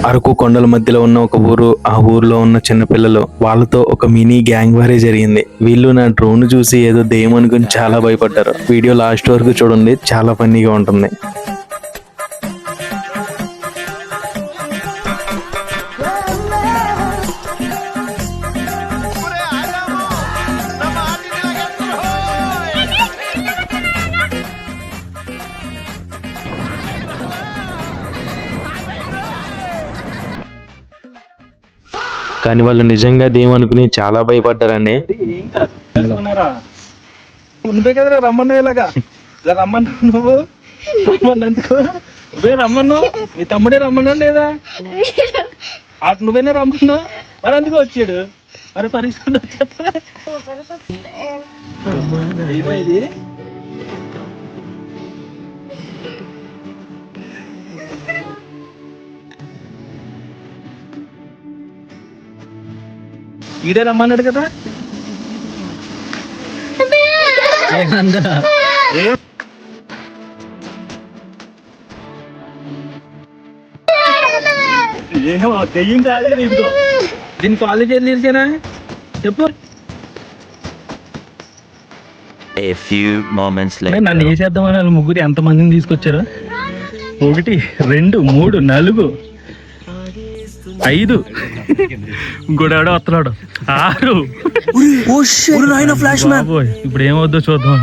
అరకు కొండల మధ్యలో ఉన్న ఒక ఊరు, ఆ ఊర్లో ఉన్న చిన్న పిల్లలు, వాళ్ళతో ఒక మినీ గ్యాంగ్ వారే జరిగింది. వీళ్ళు నా డ్రోన్ చూసి ఏదో దెయ్యం అనుకుని చాలా భయపడ్డారు. వీడియో లాస్ట్ వరకు చూడండి, చాలా ఫన్నీగా ఉంటుంది. కానీ వాళ్ళు నిజంగా దేమనుకుని చాలా భయపడ్డారండి. నువ్వే కదరా రమ్మన్నావు, ఇలాగా ఇలా రమ్మన్నావు, నువ్వు రమ్మన్నందుకు నువ్వే రమ్మన్నావు, మీ తమ్ముడే రమ్మన్నావు లేదా, నువ్వేనా రమ్మన్నావు, మరి అందుకు వచ్చాడు. మరి పరిస్థితి ఇది ఈడే రమ్మన్నాడు కదా. దెయ్యం కాదు దీని కాలేజ్ వెళ్ళినా చెప్పు. నన్ను ఏ చేద్దామని వాళ్ళు ముగ్గురు ఎంత మందిని తీసుకొచ్చారు? 1 2 3 4 5 ఇంకోడాడో వస్తున్నాడు 6. ఇప్పుడు ఏమవుద్దో చూద్దాం.